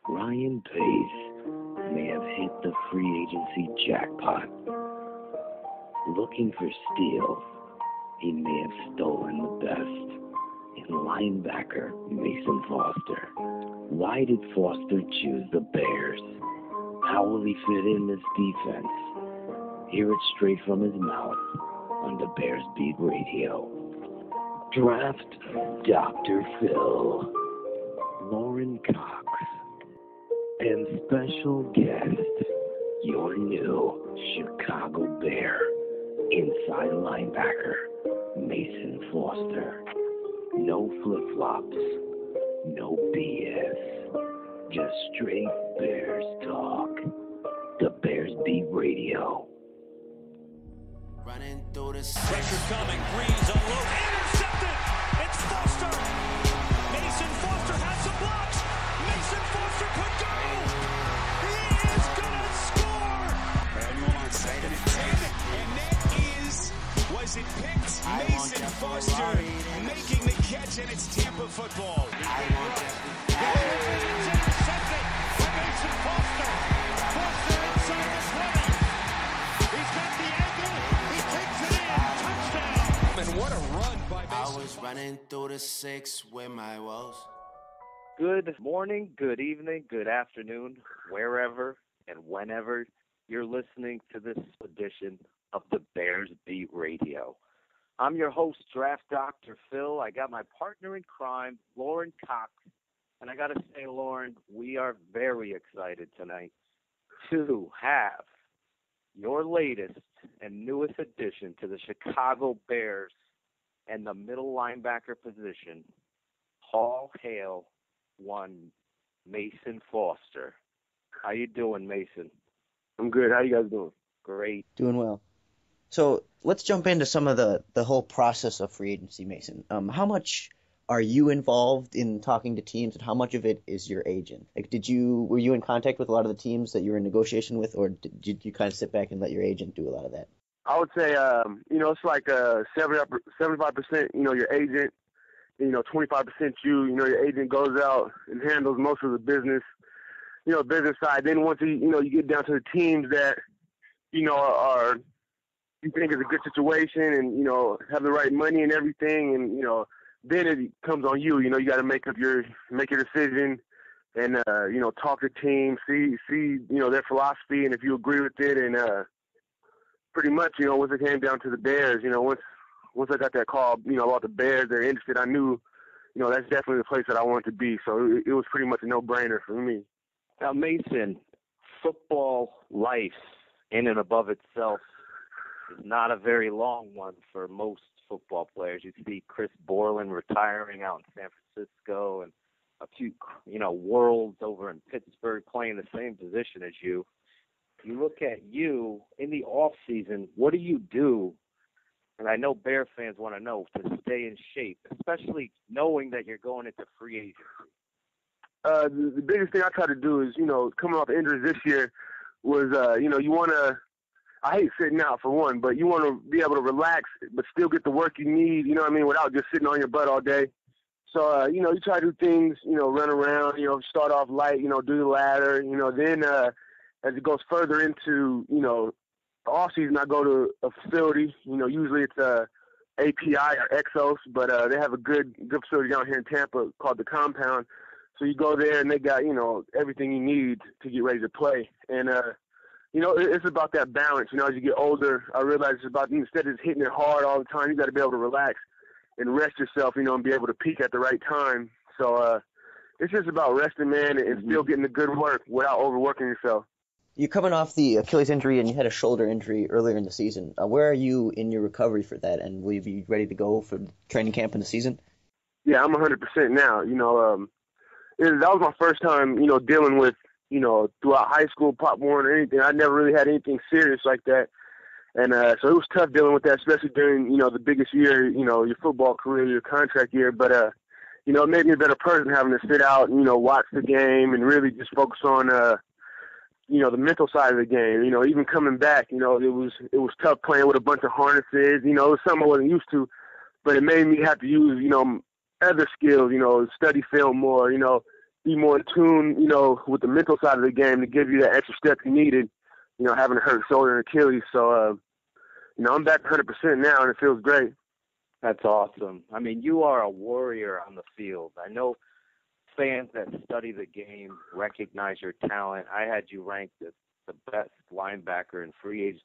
Ryan Pace may have hit the free agency jackpot. Looking for steals, he may have stolen the best in linebacker Mason Foster. Why did Foster choose the Bears? How will he fit in this defense? Hear it straight from his mouth on DaBearsBeat Radio. Draft Dr. Phil, Lorin Cox, and special guest, your new Chicago Bear inside linebacker, Mason Foster. No flip-flops, no BS, just straight Bears talk. DaBearsBeat Radio. Running through the pressure coming, Breeze unload, intercepted. It's Foster. Mason Foster has some blocks. Mason Foster could go. He is gonna score. Manuel on second and 10, and that was it picked? Mason Foster making the catch, and it's Tampa football. It's intercepted by Mason Foster. Foster inside the 20. He's got the angle. He takes it in. Touchdown. And what a run by Mason. I was running through the 6 with my woes. Good morning, good evening, good afternoon, wherever and whenever you're listening to this edition of the DaBearsBeat Radio. I'm your host, Draft Dr. Phil. I got my partner in crime, Lorin Cox. And I got to say, Lorin, we are very excited tonight to have your latest and newest addition to the Chicago Bears and the middle linebacker position. All hail one Mason Foster. How you doing, Mason? I'm good. How you guys doing? Great. Doing well. So let's jump into some of the whole process of free agency, Mason. How much are you involved in talking to teams, and how much of it is your agent? Like, were you in contact with a lot of the teams that you were in negotiation with, or did you kind of sit back and let your agent do a lot of that? I would say, it's like 75%, your agent, 25% you. Your agent goes out and handles most of the business, business side. Then once you get down to the teams that, are you think is a good situation and, have the right money and everything. And, then it comes on you. You got to make your decision and, talk to teams, see, their philosophy and if you agree with it. And pretty much, once it came down to the Bears, once I got that call, about the Bears, they're interested, I knew, that's definitely the place that I wanted to be. So it was pretty much a no-brainer for me. Now, Mason, football life in and above itself is not a very long one for most football players. You see Chris Borland retiring out in San Francisco and a few, worlds over in Pittsburgh playing the same position as you. You look at you in the off season, what do you do? And I know Bear fans want to know to stay in shape, especially knowing that you're going into free agency. The biggest thing I try to do is, coming off injuries this year was, you want to, I hate sitting out for one, but you want to be able to relax but still get the work you need, without just sitting on your butt all day. So, you try to do things, run around, start off light, do the ladder, then as it goes further into, the off season, I go to a facility, usually it's API or Exos, but they have a good facility down here in Tampa called the Compound. So you go there and they got, everything you need to get ready to play. And, it's about that balance. As you get older, I realize it's about, instead of just hitting it hard all the time, you got to be able to relax and rest yourself, and be able to peak at the right time. So it's just about resting, man, and still getting the good work without overworking yourself. You're coming off the Achilles injury, and you had a shoulder injury earlier in the season. Where are you in your recovery for that, and will you be ready to go for training camp in the season? Yeah, I'm 100% now. That was my first time, dealing with, throughout high school, Pop Warner, or anything. I never really had anything serious like that. And so it was tough dealing with that, especially during, the biggest year, your football career, your contract year. But, it made me a better person having to sit out and, watch the game and really just focus on, the mental side of the game. Even coming back, it was tough playing with a bunch of harnesses. It was something I wasn't used to. But it made me have to use, other skills, study film more, be more in tune, with the mental side of the game to give you that extra step you needed, having a hurt shoulder and Achilles. So, I'm back 100% now, and it feels great. That's awesome. I mean, you are a warrior on the field. I know fans that study the game recognize your talent. I had you ranked as the best linebacker in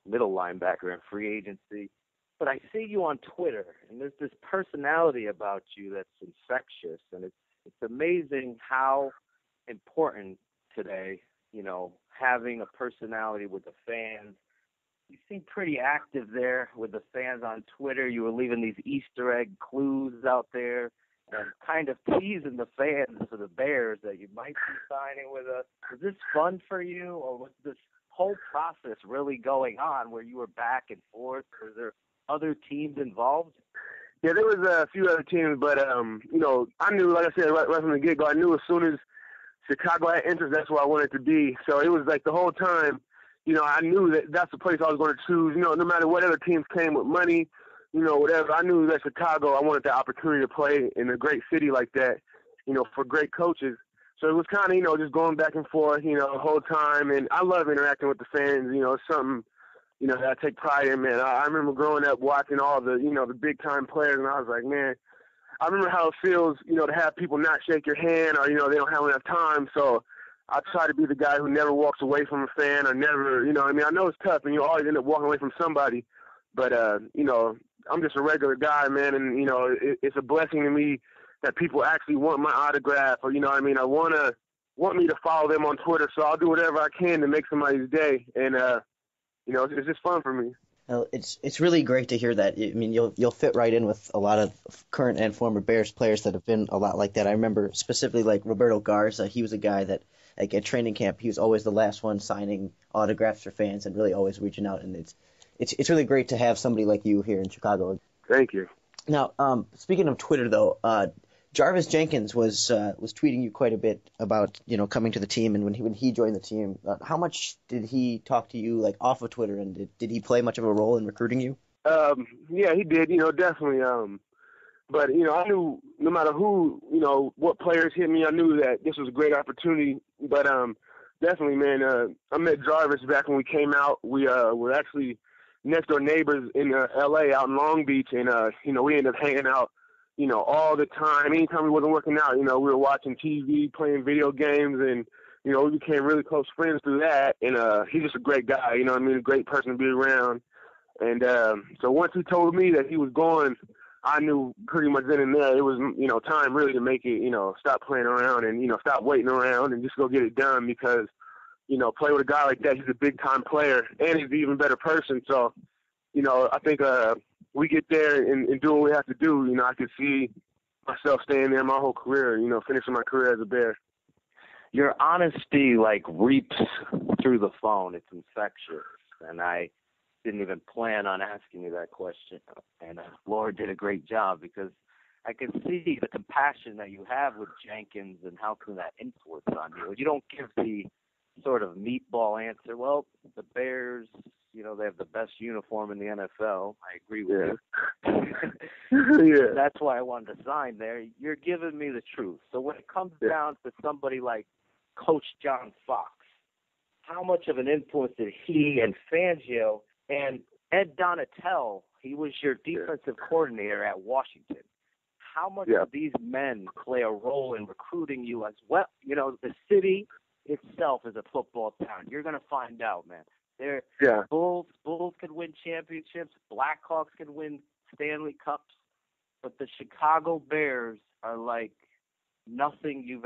middle linebacker in free agency. But I see you on Twitter, and there's this personality about you that's infectious, and it's amazing how important today, having a personality with the fans. You seem pretty active there with the fans on Twitter. You were leaving these Easter egg clues out there and kind of teasing the fans for the Bears that you might be signing with us. Was this fun for you, or was this whole process really going on where you were back and forth? Were there other teams involved? Yeah, there was a few other teams, but, I knew, like I said, right from the get-go, I knew as soon as Chicago had interest, that's where I wanted to be. So it was like the whole time, I knew that that's the place I was going to choose, no matter what other teams came with money, whatever. I knew that Chicago, I wanted the opportunity to play in a great city like that, for great coaches. So it was kind of, just going back and forth, the whole time. And I love interacting with the fans. It's something, that I take pride in, man. I remember growing up watching all the, the big-time players, and I was like, man, I remember how it feels, to have people not shake your hand or, they don't have enough time. So I try to be the guy who never walks away from a fan or never, I know it's tough, and you always end up walking away from somebody. But, I'm just a regular guy, man, and, it's a blessing to me that people actually want my autograph or, want me to follow them on Twitter. So I'll do whatever I can to make somebody's day. And, it's just fun for me. Well, it's really great to hear that. I mean, you'll fit right in with a lot of current and former Bears players that have been a lot like that. I remember specifically like Roberto Garza. He was a guy that, like at training camp, he was always the last one signing autographs for fans and really always reaching out. And it's really great to have somebody like you here in Chicago. Thank you. Now, speaking of Twitter, though, Jarvis Jenkins was tweeting you quite a bit about coming to the team, and when he joined the team, how much did he talk to you like off of Twitter, and did he play much of a role in recruiting you? Yeah, he did. Definitely. But I knew no matter who, what players hit me, I knew that this was a great opportunity. But definitely, man, I met Jarvis back when we came out. We were actually next door neighbors in L.A. out in Long Beach, and we ended up hanging out. All the time. Anytime we wasn't working out, we were watching TV, playing video games, and, we became really close friends through that. And he's just a great guy, a great person to be around. And so once he told me that he was going, I knew pretty much then and there it was, time really to make it, stop playing around and, stop waiting around and just go get it done because, play with a guy like that, he's a big-time player, and he's an even better person. So, I think we get there and do what we have to do. I could see myself staying there my whole career, finishing my career as a Bear. Your honesty, reaps through the phone. It's infectious. And I didn't even plan on asking you that question. And Lorin did a great job because I can see the compassion that you have with Jenkins and how can that influence on you. You don't give the sort of meatball answer. Well, the Bears, they have the best uniform in the NFL. I agree with you. Yeah. That's why I wanted to sign there. You're giving me the truth. So when it comes down to somebody like Coach John Fox, how much of an influence did he and Fangio and Ed Donatel, he was your defensive coordinator at Washington, how much of these men play a role in recruiting you as well? The city itself is a football town. You're going to find out, man. Bulls can win championships. Blackhawks can win Stanley Cups. But the Chicago Bears are like nothing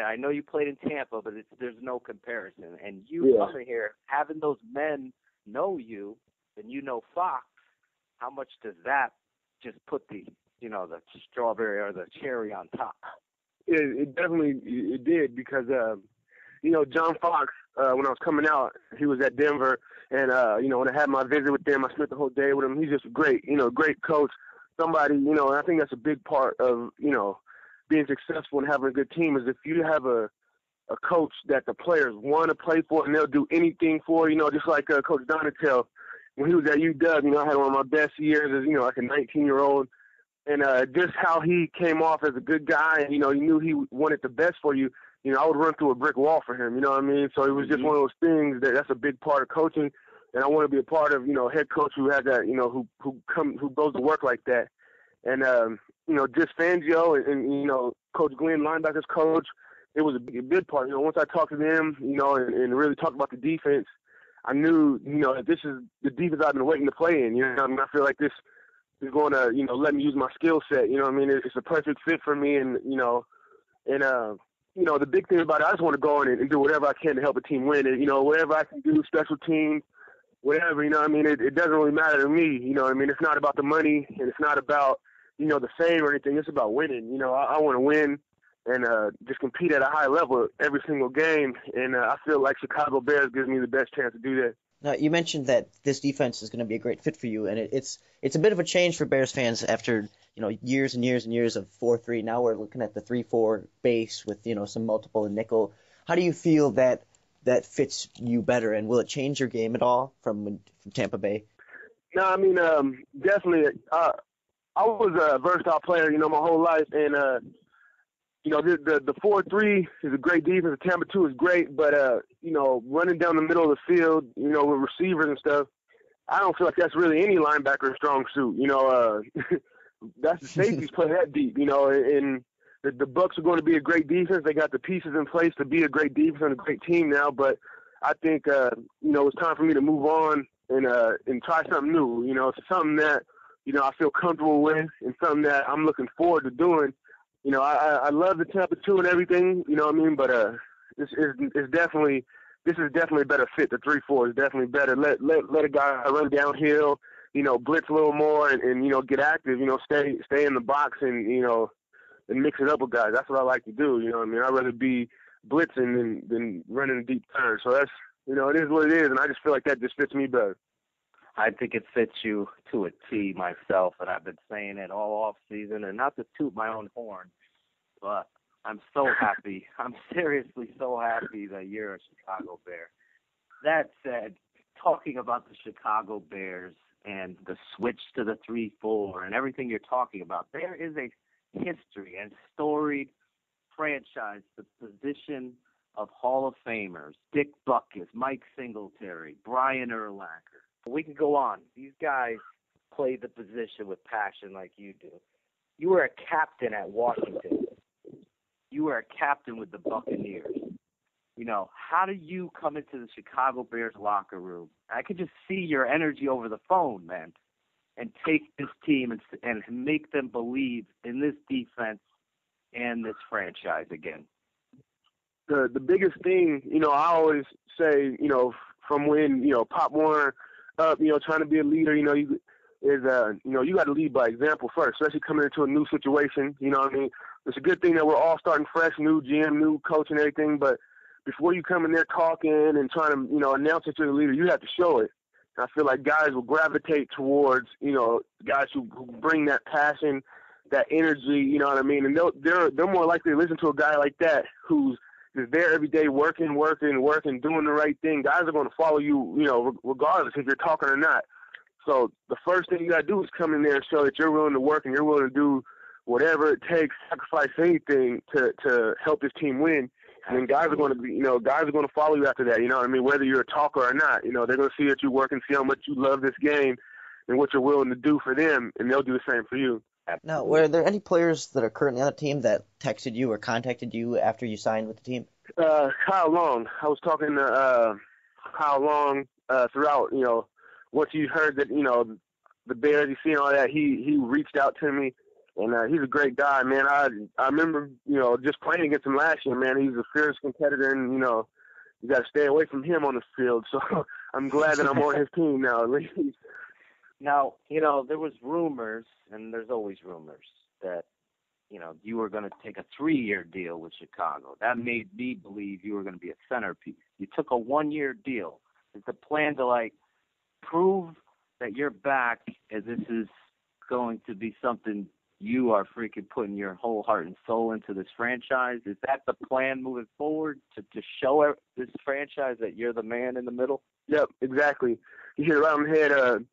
I know you played in Tampa, but there's no comparison. And you coming here, having those men know you, and Fox, how much does that just put the strawberry or the cherry on top? It definitely did because, John Fox, when I was coming out, he was at Denver. And, when I had my visit with them, I spent the whole day with him. He's just great coach. Somebody, and I think that's a big part of, being successful and having a good team is if you have a coach that the players want to play for and they'll do anything for, just like Coach Donatel. When he was at UW, I had one of my best years as, like a 19-year-old. And just how he came off as a good guy, and, you know, he knew he wanted the best for you, you know, I would run through a brick wall for him, you know what I mean? So it was just one of those things that's a big part of coaching, and I want to be a part of, you know, a head coach who has that, you know, who goes to work like that. And, you know, just Fangio and, you know, Coach Glenn, linebackers coach, it was a big part. You know, once I talked to them, you know, and really talked about the defense, I knew, you know, this is the defense I've been waiting to play in. You know what I mean? I feel like this is going to, you know, let me use my skill set. You know what I mean? It's a perfect fit for me. And, you know, the big thing about it, I just want to go in and do whatever I can to help a team win. And, you know, whatever I can do, special teams, whatever, you know what I mean? It doesn't really matter to me. You know what I mean? It's not about the money, and it's not about, you know, the fame or anything. It's about winning. You know, I want to win and just compete at a high level every single game. And I feel like Chicago Bears gives me the best chance to do that. Now, you mentioned that this defense is going to be a great fit for you, and it's a bit of a change for Bears fans after, you know, years and years and years of 4-3. Now we're looking at the 3-4 base with, you know, some multiple and nickel. How do you feel that fits you better, and will it change your game at all from Tampa Bay? No, I mean, definitely. I was a versatile player, you know, my whole life, and you know, the 4-3 is a great defense. The Tampa 2 is great, but you know, running down the middle of the field, you know, with receivers and stuff, I don't feel like that's really any linebacker's strong suit. You know, that's the safeties play that deep. You know, and the Bucs are going to be a great defense. They got the pieces in place to be a great defense and a great team now. But I think you know, it's time for me to move on and try something new. You know, it's something that, you know, I feel comfortable with and something that I'm looking forward to doing. You know, I love the Tampa 2 and everything, you know what I mean? But this is definitely a better fit. The 3-4 is definitely better. Let a guy run downhill, you know, blitz a little more and you know, get active, you know, stay in the box and, you know, and mix it up with guys. That's what I like to do, you know what I mean? I'd rather be blitzing than running a deep turn. So that's, you know, it is what it is, and I just feel like that just fits me better. I think it fits you to a T myself, and I've been saying it all off season, and not to toot my own horn, but I'm so happy. I'm seriously so happy that you're a Chicago Bear. That said, talking about the Chicago Bears and the switch to the 3-4 and everything you're talking about, there is a history and storied franchise, the position of Hall of Famers, Dick Butkus, Mike Singletary, Brian Urlacher. We could go on. These guys play the position with passion like you do. You were a captain at Washington. You were a captain with the Buccaneers. You know, how do you come into the Chicago Bears locker room? I could just see your energy over the phone, man, and take this team and make them believe in this defense and this franchise again. The biggest thing, you know, I always say, you know, from when, you know, Pop Warner up, you know, trying to be a leader, you know, you got to lead by example first, especially coming into a new situation. You know what I mean? It's a good thing that we're all starting fresh, new GM, new coach and everything, but before you come in there talking and trying to, you know, announce that you're the leader, you have to show it. And I feel like guys will gravitate towards, you know, guys who bring that passion, that energy, you know what I mean? And they're more likely to listen to a guy like that who's is there every day working, doing the right thing. Guys are going to follow you, you know, regardless if you're talking or not. So the first thing you got to do is come in there and show that you're willing to work and you're willing to do whatever it takes, sacrifice anything to help this team win. And then guys are going to follow you after that, you know what I mean? Whether you're a talker or not, you know, they're going to see that you work and see how much you love this game and what you're willing to do for them, and they'll do the same for you. Now, were there any players that are currently on the team that texted you or contacted you after you signed with the team? Kyle Long. I was talking to Kyle Long throughout, you know, once you heard that, you know, the Bears, you see all that, he reached out to me, and he's a great guy, man. I remember, you know, just playing against him last year, man. He's a fierce competitor, and, you know, you got to stay away from him on the field. So I'm glad that I'm on his team now, at least. Now, you know, there was rumors, and there's always rumors, that, you know, you were going to take a 3-year deal with Chicago. That made me believe you were going to be a centerpiece. You took a 1-year deal. Is the plan to, like, prove that you're back and this is going to be something you are freaking putting your whole heart and soul into this franchise? Is that the plan moving forward, to show this franchise that you're the man in the middle? Yep, exactly. You hit it right on the head.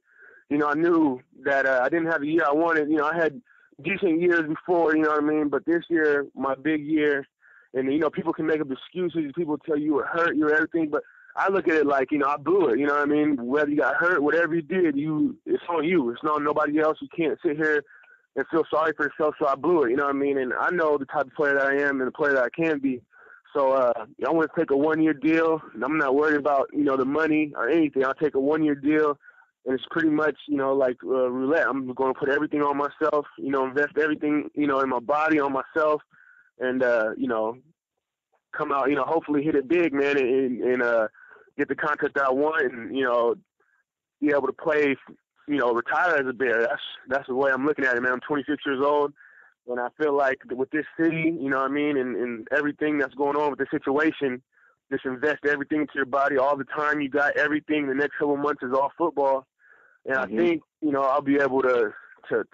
You know, I knew that I didn't have the year I wanted. You know, I had decent years before, you know what I mean? But this year, my big year, and, you know, people can make up excuses. People tell you were hurt, you were everything. But I look at it like, you know, I blew it, you know what I mean? Whether you got hurt, whatever you did, it's on you. It's not on nobody else. You can't sit here and feel sorry for yourself, so I blew it, you know what I mean? And I know the type of player that I am and the player that I can be. So I want to take a one-year deal, and I'm not worried about, you know, the money or anything. I'll take a one-year deal, and it's pretty much, you know, like roulette. I'm going to put everything on myself, you know, invest everything, you know, in my body, on myself, and, you know, come out, you know, hopefully hit it big, man, and get the contract that I want and, you know, be able to play, you know, retire as a Bear. That's the way I'm looking at it, man. I'm 26 years old, and I feel like with this city, you know what I mean, and everything that's going on with the situation, just invest everything into your body all the time. You got everything. The next couple of months is all football. And I think, you know, I'll be able to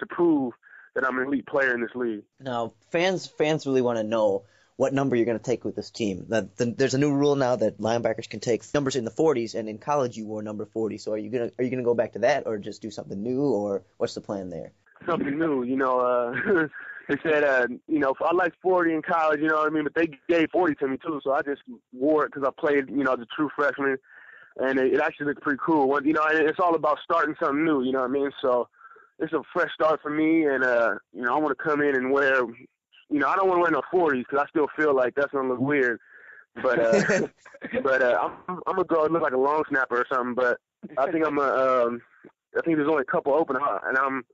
prove that I'm an elite player in this league. Now, fans really want to know what number you're going to take with this team. There's a new rule now that linebackers can take numbers in the 40s, and in college you wore number 40. So are you gonna go back to that, or just do something new, or what's the plan there? Something new, you know. They said, you know, I like 40 in college, you know what I mean, but they gave 40 to me too, so I just wore it because I played, you know, as a true freshman, and it actually looked pretty cool. You know, it's all about starting something new, you know what I mean? So it's a fresh start for me, and, you know, I want to come in and wear, you know, I don't want to wear no 40s because I still feel like that's going to look weird. But I'm going to go look like a long snapper or something. But I think I think there's only a couple open, and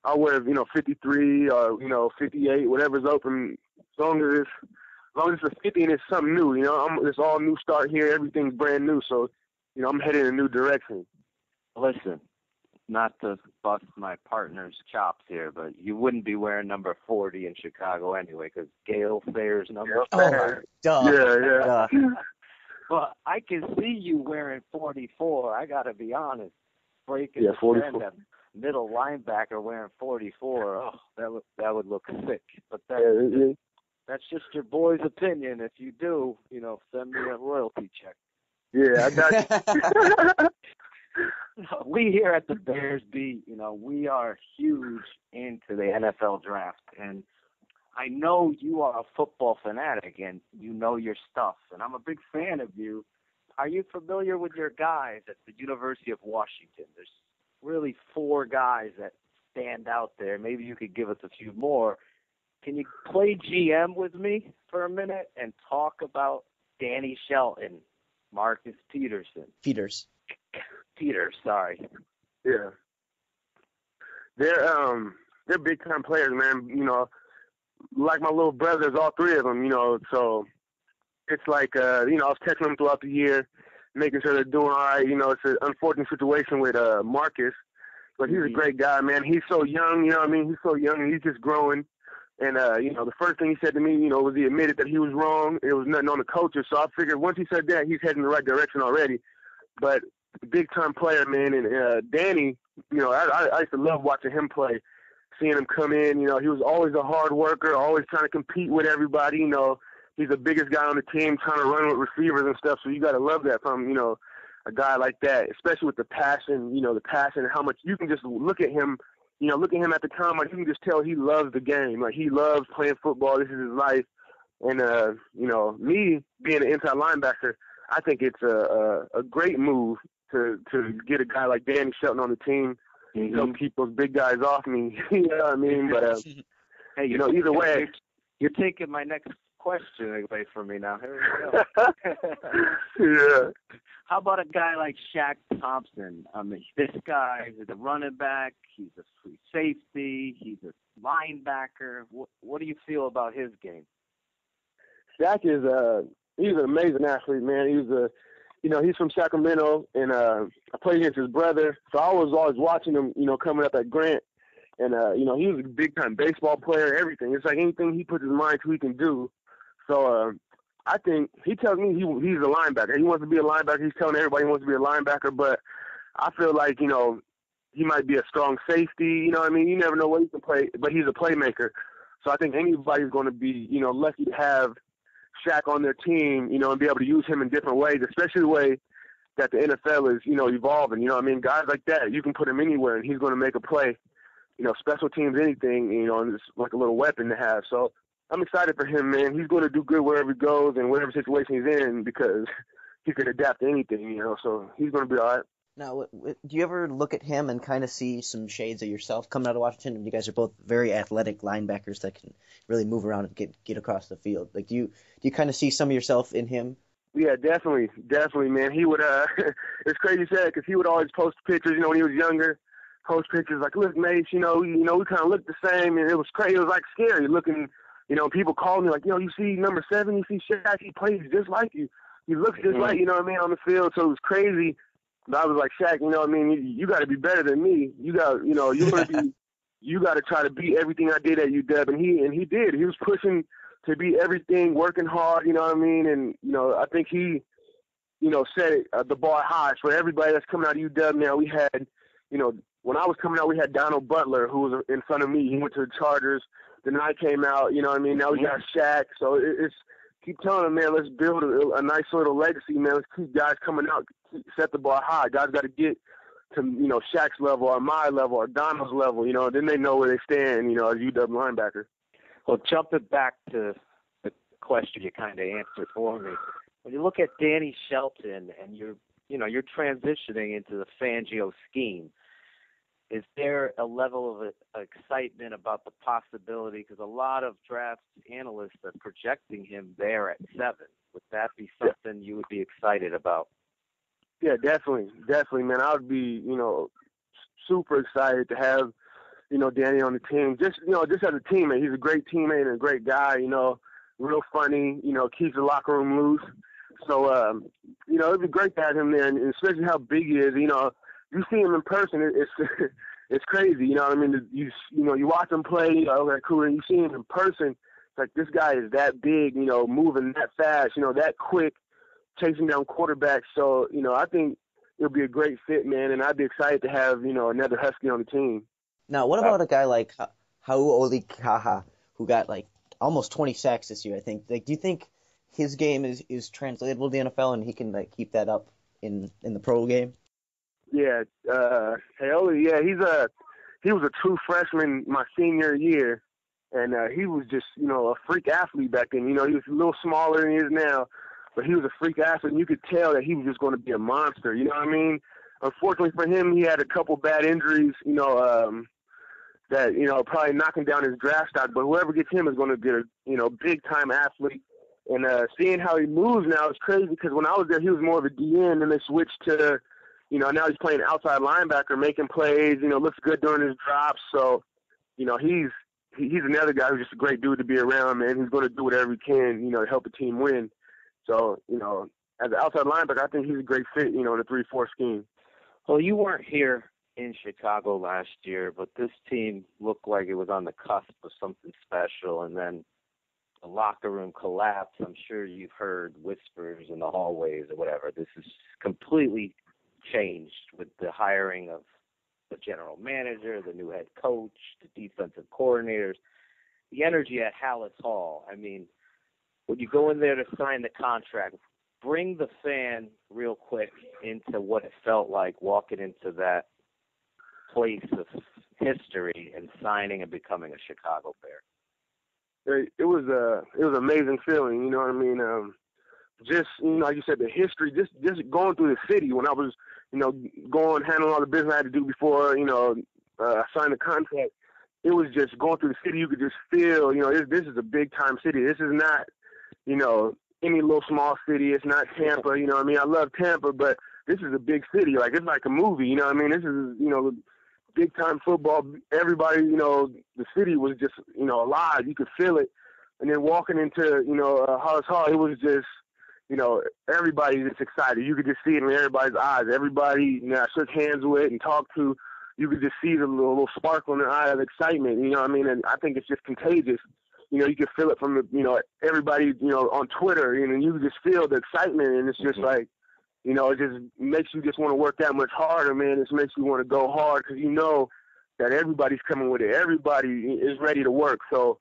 I'll wear, you know, 53 or, you know, 58, whatever's open, as long as it's a 50 and it's something new, you know. It's all new start here. Everything's brand new. So, you know, I'm headed in a new direction. Listen, not to bust my partner's chops here, but you wouldn't be wearing number 40 in Chicago anyway, because Gale Sayers number 4. Yeah. Well, I can see you wearing 44. I got to be honest. Breaking the 44. trend, that middle linebacker wearing 44. Oh, that would look sick. But that's just your boy's opinion. If you do, you know, send me a royalty check. Yeah, I got you. We here at the Bears Beat, you know, we are huge into the NFL draft, and I know you are a football fanatic and you know your stuff, and I'm a big fan of you. Are you familiar with your guys at the University of Washington? There's really 4 guys that stand out there. Maybe you could give us a few more. Can you play GM with me for a minute and talk about Danny Shelton, Marcus Peters, sorry. Yeah. They're big time players, man. You know, like my little brothers, all 3 of them, you know, so it's like, you know, I was texting them throughout the year, making sure they're doing all right. You know, it's an unfortunate situation with Marcus, but he's a great guy, man. He's so young, you know what I mean? He's so young, and he's just growing. And, you know, the first thing he said to me, you know, was he admitted that he was wrong. It was nothing on the coaches. So I figured once he said that, he's heading in the right direction already. But big-time player, man. And Danny, you know, I used to love watching him play, seeing him come in. You know, he was always a hard worker, always trying to compete with everybody. You know, he's the biggest guy on the team, trying to run with receivers and stuff. So you got to love that from, you know, a guy like that, especially with the passion, you know, and how much you can just look at him. You know, look at him at the combine, you can just tell he loves the game. Like, he loves playing football. This is his life. And, you know, me being an inside linebacker, I think it's a great move to get a guy like Danny Shelton on the team, you know, keep those big guys off me. You know what I mean? But, hey, you know, either way. You're taking my next question away from me now. Here we go. Yeah. How about a guy like Shaq Thompson? I mean, this guy is a running back. He's a free safety. He's a linebacker. What do you feel about his game? Shaq is he's an amazing athlete, man. He's from Sacramento, and I played against his brother, so I was always watching him, you know, coming up at Grant, and you know, he was a big time baseball player. Everything. It's like anything he puts his mind to, he can do. So I think he tells me he's a linebacker. He wants to be a linebacker. He's telling everybody he wants to be a linebacker, but I feel like, you know, he might be a strong safety. You know what I mean? You never know what he can play, but he's a playmaker. So I think anybody's going to be, you know, lucky to have Shaq on their team, you know, and be able to use him in different ways, especially the way that the NFL is, you know, evolving. You know what I mean? Guys like that, you can put him anywhere, and he's going to make a play. special teams, anything, and it's like a little weapon to have. So I'm excited for him, man. He's going to do good wherever he goes and whatever situation he's in because he could adapt to anything, so he's going to be all right. Now, do you ever look at him and kind of see some shades of yourself coming out of Washington? You guys are both very athletic linebackers that can really move around and get across the field. Like, do you kind of see some of yourself in him? Yeah, definitely, man. He would, it's crazy to say because he would always post pictures, when he was younger, post pictures like, look, Mace, we kind of look the same, and it was crazy. It was like scary looking, people called me like, you see number 7, you see Shaq, he plays just like you. He looks just like, on the field. So it was crazy. But I was like, Shaq, you got to be better than me. You got, you got to try to beat everything I did at UW. And he did. He was pushing to beat everything, working hard, And, I think he, set the bar high for everybody that's coming out of UW now. We had, when I was coming out, we had Donald Butler, who was in front of me. He went to the Chargers. Then I came out, Now we got Shaq. So it's keep telling them, man, let's build a nice little legacy, man. Let's keep guys coming out, set the bar high. Guys got to get to, Shaq's level or my level or Donald's level, Then they know where they stand, as UW linebacker. Well, jumping back to the question you kind of answered for me, when you look at Danny Shelton and you're transitioning into the Fangio scheme, is there a level of excitement about the possibility? Because a lot of draft analysts are projecting him there at 7. Would that be something you would be excited about? Yeah, definitely, man. I would be, super excited to have, Danny on the team. Just as a teammate, he's a great teammate and a great guy. Real funny. Keeps the locker room loose. So, it'd be great to have him there, and especially how big he is. You see him in person, it's crazy. You watch him play, okay, cool, and you see him in person, it's like this guy is that big, moving that fast, that quick, chasing down quarterbacks. So, I think it'll be a great fit, man, and I'd be excited to have, another Husky on the team. Now, what about a guy like Hau'oli-Kaha, who got almost 20 sacks this year, I think? Do you think his game is translatable to the NFL and he can keep that up in the pro game? Yeah, Hau'oli, he was a true freshman my senior year, and he was just, a freak athlete back then. He was a little smaller than he is now, but he was a freak athlete, and you could tell that he was just going to be a monster, Unfortunately for him, he had a couple bad injuries, that, probably knocking down his draft stock, but whoever gets him is going to get a, big-time athlete. And seeing how he moves now is crazy because when I was there, he was more of a DN, and they switched to, now he's playing outside linebacker, making plays, looks good during his drops. So, he's another guy who's just a great dude to be around, man. He's going to do whatever he can, to help the team win. So, as an outside linebacker, I think he's a great fit, in a 3-4 scheme. Well, you weren't here in Chicago last year, but this team looked like it was on the cusp of something special, and then the locker room collapse. I'm sure you've heard whispers in the hallways or whatever. This is completely changed with the hiring of the general manager, the new head coach, the defensive coordinators, the energy at Hallis Hall. I mean, when you go in there to sign the contract, bring the fan real quick into what it felt like walking into that place of history and signing and becoming a Chicago Bear. It was an amazing feeling, you know what I mean? Just, like you said, the history, just going through the city when I was, handling all the business I had to do before, I signed the contract. It was just going through the city. You could just feel, this is a big time city. This is not, any little small city. It's not Tampa, I love Tampa, but this is a big city. Like, it's like a movie, This is, big time football. Everybody, the city was just, alive. You could feel it. And then walking into, Hallis Hall, it was just, everybody just excited. You could just see it in everybody's eyes. Everybody, I shook hands with and talked to, you could just see the little sparkle in their eye of excitement, And I think it's just contagious. You could feel it from everybody, on Twitter, and you could just feel the excitement, and it's just like, it just makes you just want to work that much harder, man. It makes you want to go hard because that everybody's coming with it. Everybody is ready to work. So,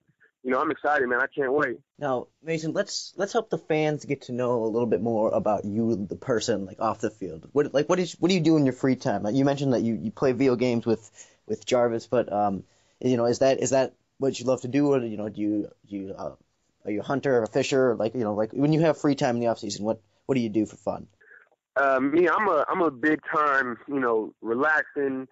I'm excited, man. I can't wait. Now, Mason, let's help the fans get to know a little bit more about you, the person, off the field. What do you do in your free time? You mentioned that you play video games with with Jarvis. But is that what you love to do, or do you are you a hunter or a fisher? Like when you have free time in the off season, what do you do for fun? Me, I'm a big time, relaxing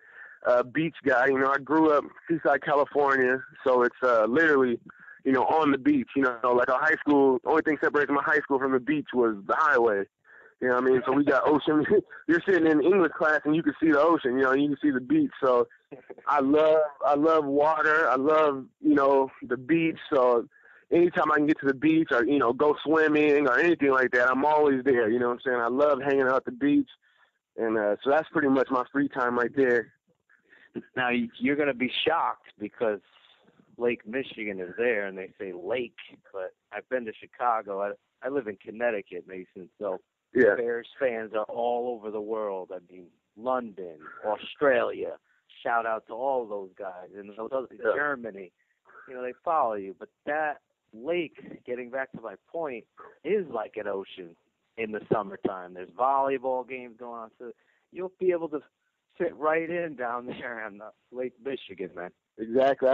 beach guy. I grew up Seaside, California, so it's literally, on the beach. Like our high school, the only thing separating my high school from the beach was the highway. You know what I mean? So we got ocean. You're sitting in English class and you can see the ocean. You can see the beach. So I love water. I love the beach. So anytime I can get to the beach or, go swimming or anything like that, I'm always there. You know what I'm saying? I love hanging out at the beach. And so that's pretty much my free time right there. Now, you're going to be shocked because Lake Michigan is there, and they say lake, but I've been to Chicago. I live in Connecticut, Mason, so yeah. Bears fans are all over the world. I mean, London, Australia, shout out to all those guys. And Germany, they follow you. But that lake, getting back to my point, is like an ocean in the summertime. There's volleyball games going on, so you'll be able to fit right in down there on Lake Michigan, man. Exactly.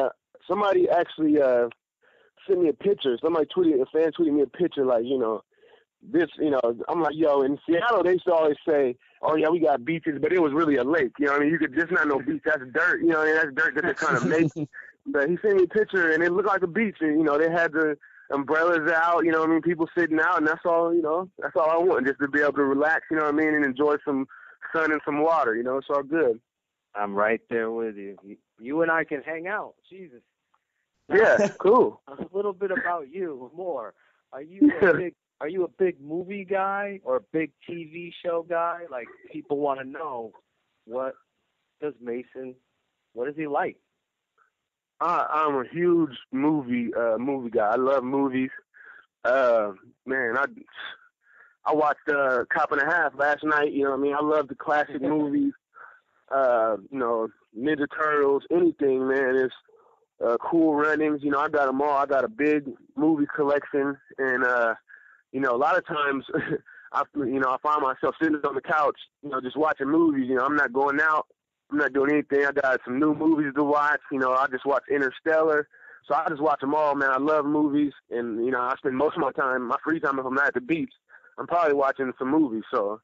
Somebody actually sent me a picture. A fan tweeted me a picture like, this, I'm like, yo, in Seattle, they used to always say, oh, yeah, we got beaches, but it was really a lake. You know what I mean? You could just not know beach. That's dirt. That's dirt that they're trying to make. But he sent me a picture, and it looked like a beach. And, they had the umbrellas out, people sitting out, and that's all, that's all I want, just to be able to relax, and enjoy some sun and some water, it's all good. I'm right there with you. You and I can hang out. Jesus. Yeah, cool. A little bit about you more. Are you a big movie guy or a big TV show guy? Like, people want to know, what is he like? I'm a huge movie guy. I love movies. Man, I watched Cop and a Half last night. I love the classic movies. Ninja Turtles, anything, man. It's Cool Runnings. I got them all. I got a big movie collection, and a lot of times I find myself sitting on the couch, just watching movies. I'm not going out. I'm not doing anything. I got some new movies to watch. I just watched Interstellar. So I just watch them all, man. I love movies, and, I spend most of my free time, if I'm not at the beach, I'm probably watching some movies. So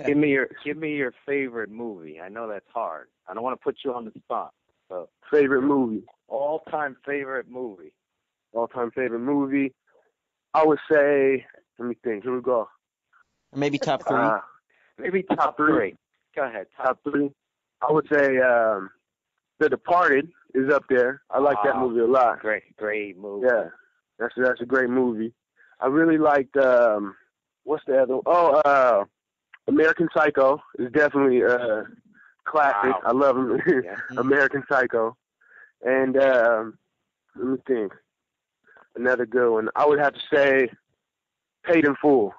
give me your favorite movie. I know that's hard. I don't want to put you on the spot. So favorite movie. All-time favorite movie. All-time favorite movie. I would say, let me think. Here we go. Maybe top three. Maybe top three. Go ahead. Top three. I would say The Departed is up there. I like that movie a lot. Great movie. Yeah, that's a great movie. I really liked what's the other one? Oh, American Psycho is definitely classic. Wow. I love him. Yeah. American Psycho. And let me think. Another good one. I would have to say Paid in Full.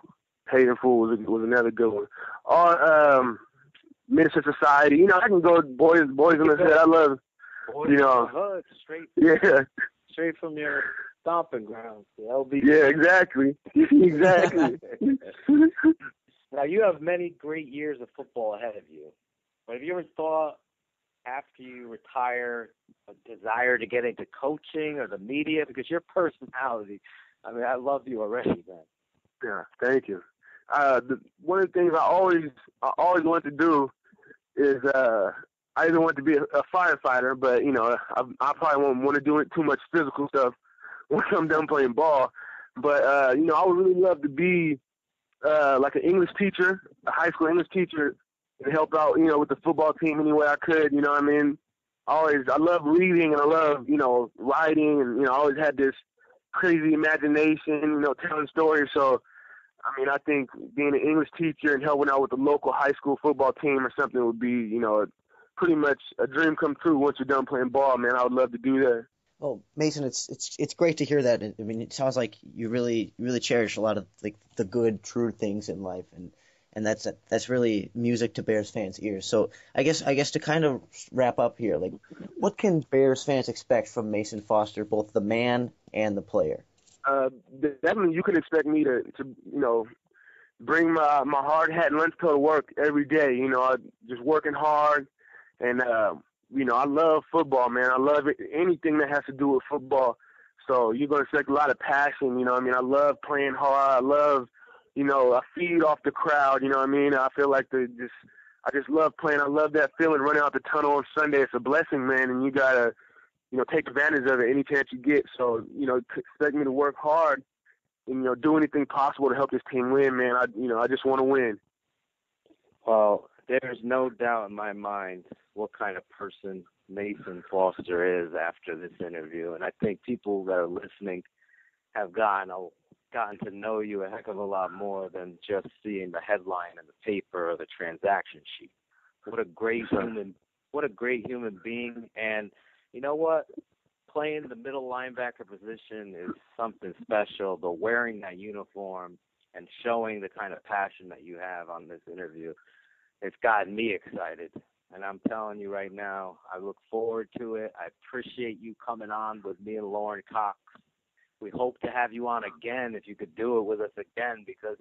Paid in Full was another good one. Or Minister Society. I can go Boys in the Hood. I love, Boys in the Hood, straight from your stomping grounds. The LB. Yeah, exactly. Exactly. Now, you have many great years of football ahead of you. But have you ever thought, after you retire, a desire to get into coaching or the media? Because your personality, I love you already, man. Yeah, thank you. One of the things I always wanted to do is I either want to be a firefighter, but I probably won't want to do too much physical stuff once I'm done playing ball. But I would really love to be like an English teacher, a high school English teacher, and help out with the football team any way I could. I love reading and I love writing, and I always had this crazy imagination, telling stories. So I think being an English teacher and helping out with the local high school football team or something would be, pretty much a dream come true once you're done playing ball, man. I would love to do that. Well, Mason, it's great to hear that. It sounds like you really cherish a lot of the good, true things in life, and that's really music to Bears fans' ears. So I guess to kind of wrap up here, what can Bears fans expect from Mason Foster, both the man and the player? Definitely, you can expect me to bring my hard hat and lunch coat to work every day. Just working hard and I love football, man. I love anything that has to do with football. So you're going to expect a lot of passion, I love playing hard. I love, I feed off the crowd, I feel like I just love playing. I love that feeling running out the tunnel on Sunday. It's a blessing, man, and you got to, take advantage of it any chance you get. So, expect me to work hard and, do anything possible to help this team win, man. I just want to win. Well, there's no doubt in my mind what kind of person Mason Foster is after this interview, and I think people that are listening have gotten to know you a heck of a lot more than just seeing the headline in the paper or the transaction sheet. What a great human being, and you know what? Playing the middle linebacker position is something special, but wearing that uniform and showing the kind of passion that you have on this interview, it's gotten me excited. And I'm telling you right now, I look forward to it. I appreciate you coming on with me and Lorin Cox. We hope to have you on again if you could do it with us again, because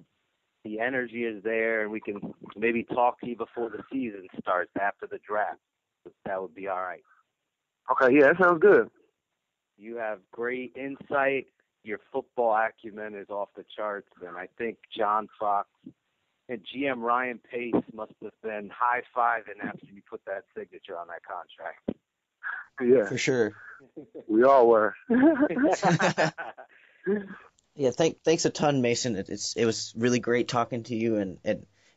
the energy is there and we can maybe talk to you before the season starts after the draft. That would be all right. Okay, yeah, that sounds good. You have great insight. Your football acumen is off the charts, and I think John Fox and GM Ryan Pace must have been high-fiving after you put that signature on that contract. Yeah, for sure. We all were. Yeah, thanks a ton, Mason. It was really great talking to you, and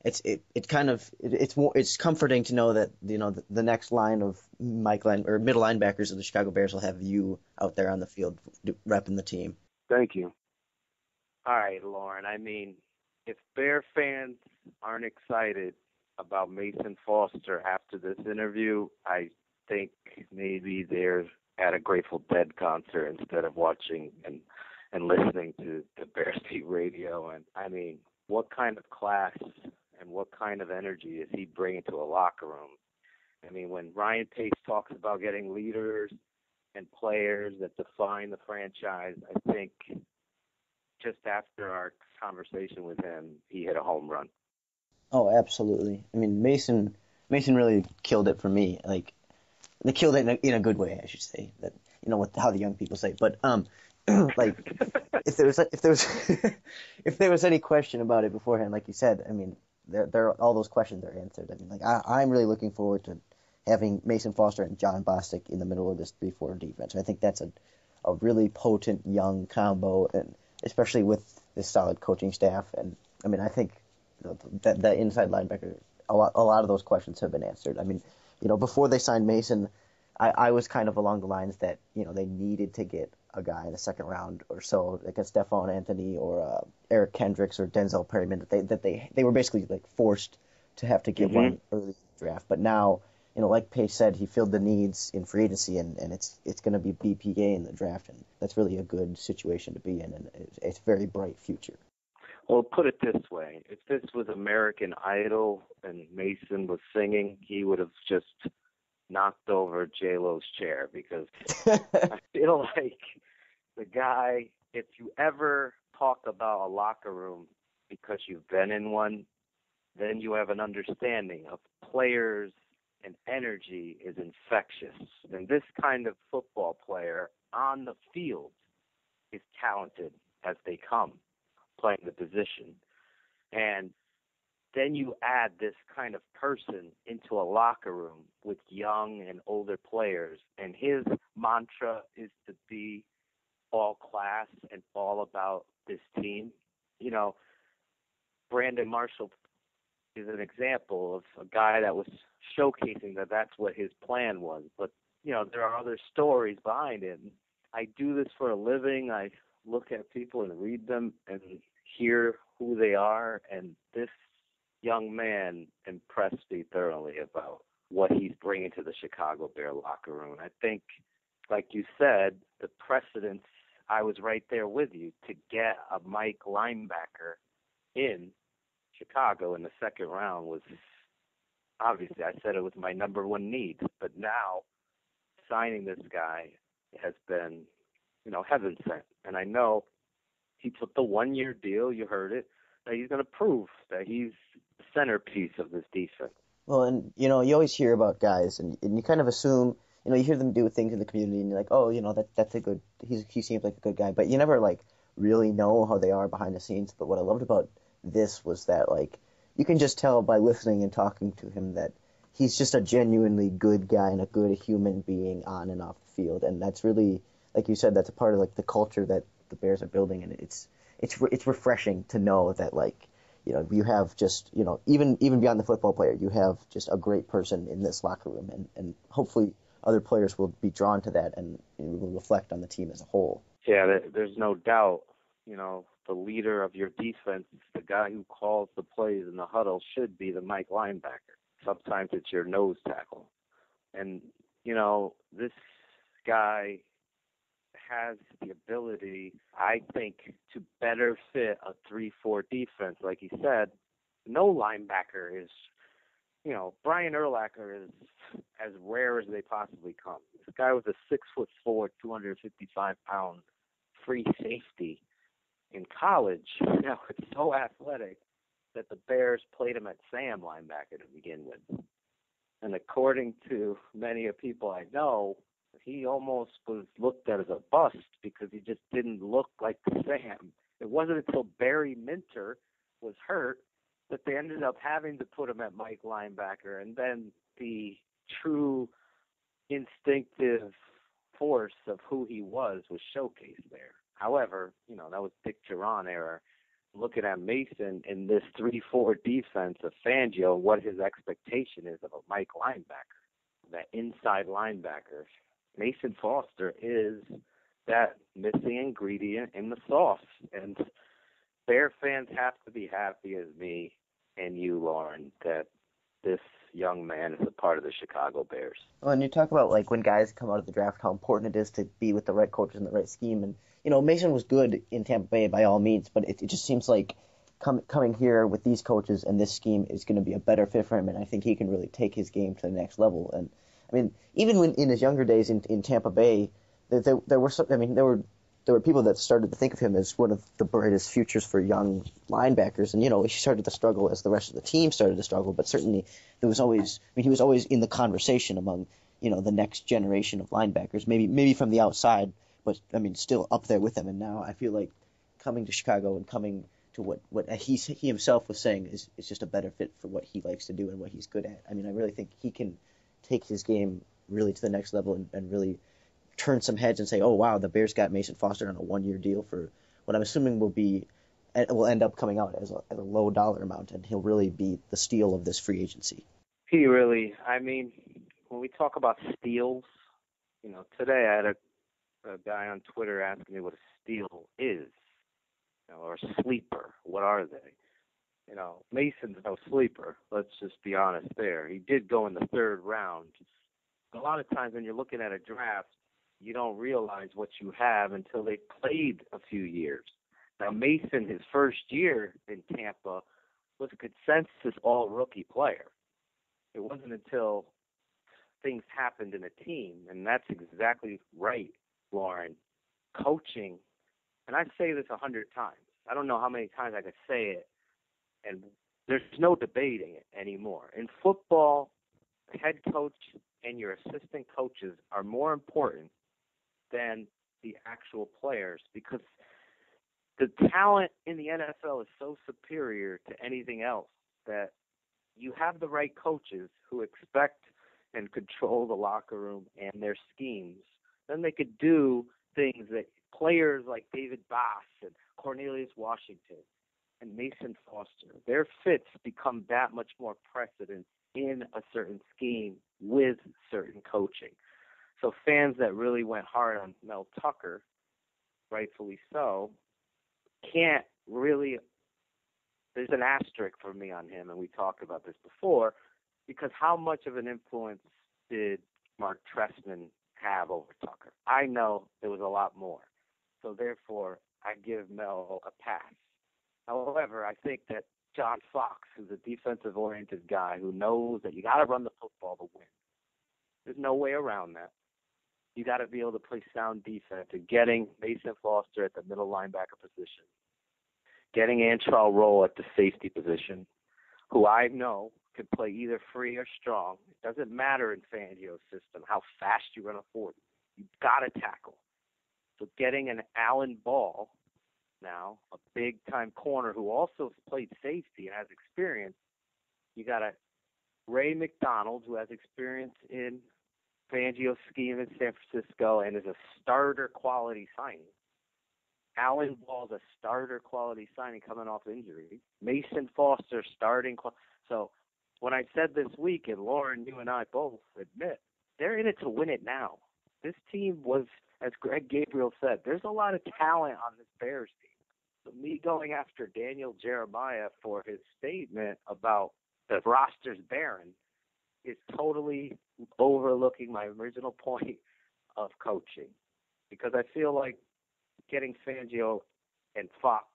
it's comforting to know that the next line of middle linebackers of the Chicago Bears will have you out there on the field repping the team. Thank you. All right, Lorin. I mean, if Bear fans aren't excited about Mason Foster after this interview, I think maybe they're at a Grateful Dead concert instead of watching and listening to DaBearsBeat Radio. And I mean, what kind of class and what kind of energy is he bringing to a locker room? I mean, when Ryan Pace talks about getting leaders and players that define the franchise, I think just after our conversation with him, he hit a home run. Oh, absolutely. I mean, Mason really killed it for me. Like, they killed it in a good way, I should say. That how the young people say. But like, if there was any question about it beforehand, like you said, I mean, there all those questions are answered. I mean, like, I'm really looking forward to having Mason Foster and John Bostic in the middle of this 3-4 defense. I think that's a really potent young combo, and especially with this solid coaching staff. And I mean, I think that the inside linebacker, a lot of those questions have been answered. I mean, before they signed Mason, I was kind of along the lines that they needed to get a guy in the second round or so, like a Stephon Anthony or Eric Kendricks or Denzel Perryman, that they were basically like forced to have to give one early in the draft. But now, like Pace said, he filled the needs in free agency, and it's going to be BPA in the draft, and that's really a good situation to be in, and it's a very bright future. Well, put it this way. If this was American Idol and Mason was singing, he would have just knocked over J-Lo's chair, because I feel like the guy, if you ever talk about a locker room because you've been in one, then you have an understanding of players, and energy is infectious. And this kind of football player on the field is talented as they come, playing the position. And then you add this kind of person into a locker room with young and older players, and his mantra is to be all class and all about this team. Brandon Marshall is an example of a guy that was showcasing that that's what his plan was. But, there are other stories behind it. I do this for a living. I look at people and read them and hear who they are, and this young man impressed me thoroughly about what he's bringing to the Chicago Bear locker room. I think, like you said, the precedence, I was right there with you, to get a Mike linebacker in Chicago in the second round was, obviously, I said it was my number one need. But now, signing this guy has been, heaven sent. And I know he took the 1-year deal, you heard it, that he's going to prove that he's centerpiece of this defense. Well, and, you always hear about guys, and you kind of assume, you hear them do things in the community, and you're like, oh, that's a good, he seems like a good guy, but you never, really know how they are behind the scenes. But what I loved about this was that, you can just tell by listening and talking to him that he's just a genuinely good guy and a good human being on and off the field, and that's really, like you said, that's a part of, the culture that the Bears are building, and it's refreshing to know that, you have just, even beyond the football player, you have just a great person in this locker room, and hopefully other players will be drawn to that and will reflect on the team as a whole. Yeah, there's no doubt, the leader of your defense, the guy who calls the plays in the huddle should be the Mike linebacker. Sometimes it's your nose tackle. And, this guy has the ability, I think, to better fit a 3-4 defense. Like he said, no linebacker is, Brian Urlacher is as rare as they possibly come. This guy was a 6'4", 255-pound free safety in college. It's so athletic that the Bears played him at Sam linebacker to begin with. And according to many of people I know, he almost was looked at as a bust because he just didn't look like the Sam. It wasn't until Barry Minter was hurt that they ended up having to put him at Mike linebacker, and then the true instinctive force of who he was showcased there. However, that was Dick Duran era. Looking at Mason in this 3-4 defense of Fangio, what his expectation is of a Mike linebacker, that inside linebacker, Mason Foster is that missing ingredient in the sauce. And Bear fans have to be happy as me and you, Lorin, that this young man is a part of the Chicago Bears. Well, and you talk about, when guys come out of the draft, how important it is to be with the right coaches and the right scheme. And, Mason was good in Tampa Bay by all means, but it just seems like coming here with these coaches and this scheme is going to be a better fit for him, and I think he can really take his game to the next level. And, I mean, even when in his younger days in Tampa Bay, there were people that started to think of him as one of the brightest futures for young linebackers, and he started to struggle as the rest of the team started to struggle. But certainly he was always in the conversation among the next generation of linebackers, maybe from the outside, but still up there with them. And now I feel like coming to Chicago and coming to what he himself was saying is just a better fit for what he likes to do and what he's good at. I really think he can take his game really to the next level and really turn some heads and say, oh, wow, the Bears got Mason Foster on a 1-year deal for what I'm assuming will end up coming out as a low dollar amount, and he'll really be the steal of this free agency. He really, when we talk about steals, today I had a guy on Twitter asking me what a steal is, or a sleeper. What are they? Mason's no sleeper. Let's just be honest there. He did go in the 3rd round. A lot of times when you're looking at a draft, you don't realize what you have until they've played a few years. Now, Mason, his first year in Tampa, was a consensus all-rookie player. It wasn't until things happened in a team, and that's exactly right, Lorin. Coaching, and I say this 100 times. I don't know how many times I could say it, and there's no debating it anymore. In football, the head coach and your assistant coaches are more important than the actual players, because the talent in the NFL is so superior to anything else that you have the right coaches who expect and control the locker room and their schemes. Then they could do things that players like David Bass and Cornelius Washington and Mason Foster, their fits become that much more precedent in a certain scheme with certain coaching. So fans that really went hard on Mel Tucker, rightfully so, can't really – there's an asterisk for me on him, and we talked about this before, because how much of an influence did Mark Trestman have over Tucker? I know there was a lot more. So therefore, I give Mel a pass. However, I think that John Fox, who's a defensive-oriented guy who knows that you got to run the football to win. There's no way around that. You got to be able to play sound defense, and getting Mason Foster at the middle linebacker position, getting Antrell Roll at the safety position, who I know can play either free or strong. It doesn't matter in Fangio's system how fast you run a 40. You've got to tackle. So getting an Alan Ball now, a big-time corner who also played safety and has experience, you got a Ray McDonald who has experience in Fangio's scheme in San Francisco and is a starter-quality signing. Alan Ball's a starter-quality signing coming off injury. Mason Foster starting. So when I said this week, and Lorin, you and I both admit, they're in it to win it now. This team was, as Greg Gabriel said, there's a lot of talent on this Bears team. So me going after Daniel Jeremiah for his statement about the roster's barren is totally overlooking my original point of coaching. Because I feel like getting Fangio and Fox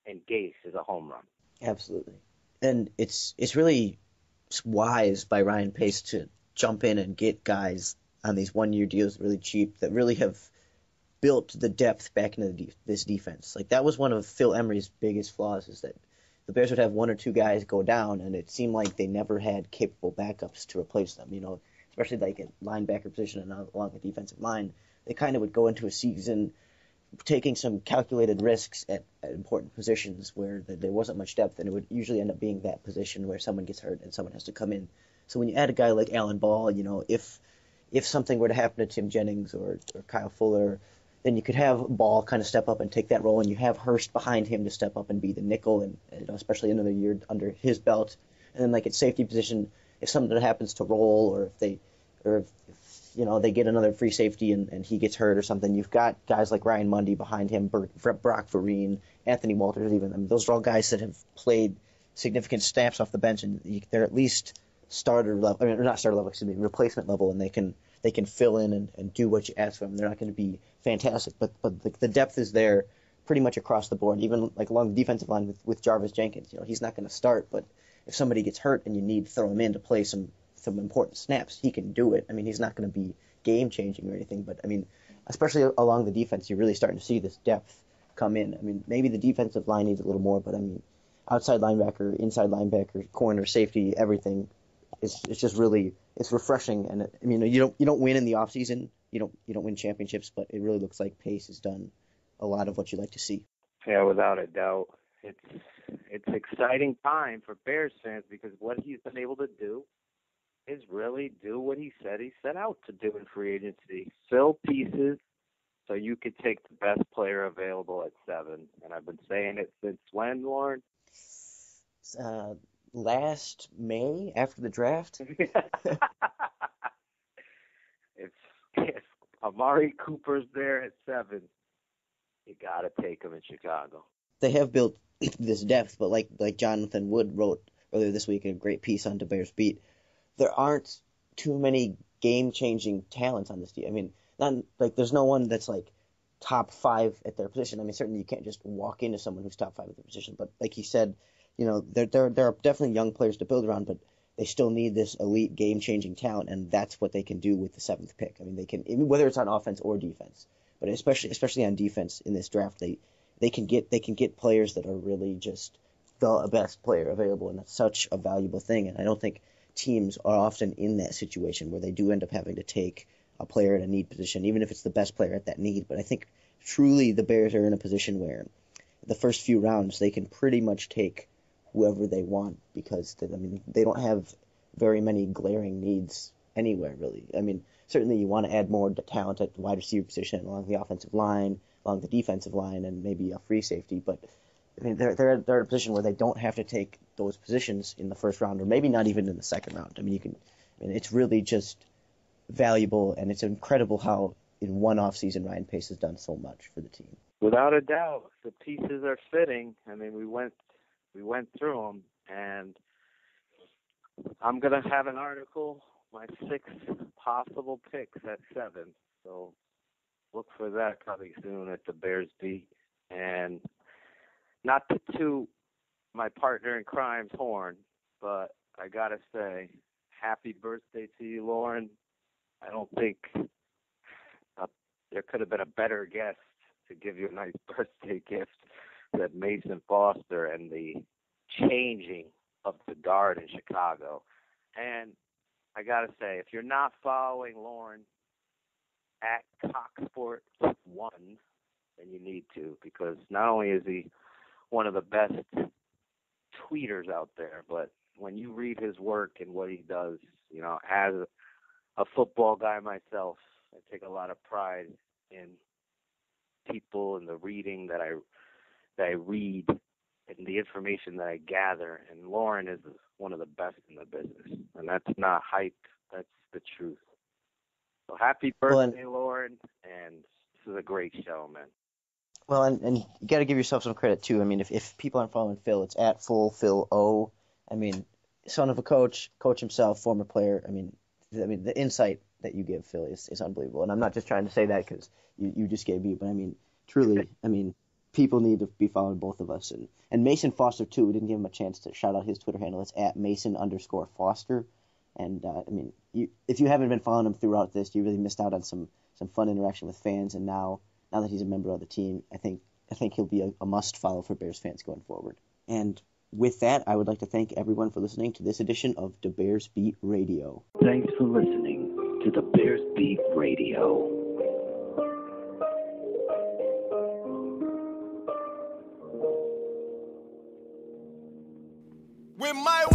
and Gase is a home run. Absolutely. And it's really wise by Ryan Pace to jump in and get guys on these one-year deals really cheap that really have built the depth back into this defense. Like, that was one of Phil Emery's biggest flaws, is that the Bears would have one or two guys go down, and it seemed like they never had capable backups to replace them, you know, especially like at linebacker position and along the defensive line. They kind of would go into a season taking some calculated risks at important positions where there wasn't much depth, and it would usually end up being that position where someone gets hurt and someone has to come in. So when you add a guy like Alan Ball, you know, if something were to happen to Tim Jennings or Kyle Fuller, then you could have Ball kind of step up and take that role, and you have Hurst behind him to step up and be the nickel, and you know, especially another year under his belt. And then like at safety position, if something happens to roll, or if you know, they get another free safety and he gets hurt or something, you've got guys like Ryan Mundy behind him, Brock Vereen, Anthony Walters even. I mean, those are all guys that have played significant snaps off the bench, and they're at least starter level, I mean, not starter level, excuse me, replacement level, and they can fill in and do what you ask from them. They're not going to be fantastic, but the depth is there pretty much across the board, even like along the defensive line with Jarvis Jenkins. You know, he's not going to start, but if somebody gets hurt and you need to throw him in to play some important snaps, he can do it. I mean, he's not going to be game-changing or anything, but I mean, especially along the defense, you're really starting to see this depth come in. I mean, maybe the defensive line needs a little more, but I mean, outside linebacker, inside linebacker, corner, safety, everything is just really, it's refreshing. And I mean, you don't win in the offseason, you don't win championships, but it really looks like Pace has done a lot of what you like to see. Yeah, without a doubt. It's exciting time for Bears fans because what he's been able to do is really do what he said he set out to do in free agency. Fill pieces so you could take the best player available at 7. And I've been saying it since when, Lorin? Last May after the draft. if Amari Cooper's there at 7, you got to take him in Chicago. They have built this depth, but like Jonathan Wood wrote earlier this week in a great piece on DaBearsBeat, there aren't too many game-changing talents on this team. I mean, not like there's no one that's like top 5 at their position. I mean, certainly you can't just walk into someone who's top 5 at their position. But like he said, you know, there are definitely young players to build around, but they still need this elite game-changing talent, and that's what they can do with the 7th pick. I mean, they can, whether it's on offense or defense, but especially on defense in this draft, they can get players that are really just the best player available, and that's such a valuable thing. And I don't think teams are often in that situation where they do end up having to take a player at a need position, even if it's the best player at that need. But I think truly the Bears are in a position where the first few rounds they can pretty much take whoever they want because they don't have very many glaring needs anywhere really. I mean, certainly you want to add more talent at the wide receiver position, along the offensive line, along the defensive line, and maybe a free safety, but I mean, they're in a position where they don't have to take those positions in the first round, or maybe not even in the second round. I mean, it's really just valuable, and it's incredible how in one offseason Ryan Pace has done so much for the team. Without a doubt, the pieces are fitting. I mean, we went through them, and I'm gonna have an article, my 6 possible picks at 7. So look for that coming soon at the Bears Beat. And not to toot my partner in crime's horn, but I got to say, happy birthday to you, Lorin. I don't think there could have been a better guest to give you a nice birthday gift than Mason Foster and the changing of the Guard in Chicago. And I got to say, if you're not following Lorin at CockSports1, then you need to, because not only is he one of the best tweeters out there, but when you read his work and what he does, you know, as a football guy myself, I take a lot of pride in people and the reading that I read and the information that I gather. And Lorin is one of the best in the business, and that's not hype. That's the truth. So happy birthday, Lorin, and this is a great show, man. Well, and you got to give yourself some credit, too. I mean, if people aren't following Phil, it's at full Phil O. I mean, son of a coach himself, former player. I mean, the insight that you give, Phil, is unbelievable. And I'm not just trying to say that because you just gave me, but I mean, truly, I mean, people need to be following both of us. And Mason Foster, too. We didn't give him a chance to shout out his Twitter handle. It's at Mason_Foster. And, I mean, if you haven't been following him throughout this, you really missed out on some fun interaction with fans. And now that he's a member of the team, I think he'll be a must-follow for Bears fans going forward. And with that, I would like to thank everyone for listening to this edition of DaBearsBeat Radio. Thanks for listening to the Bears Beat Radio. With my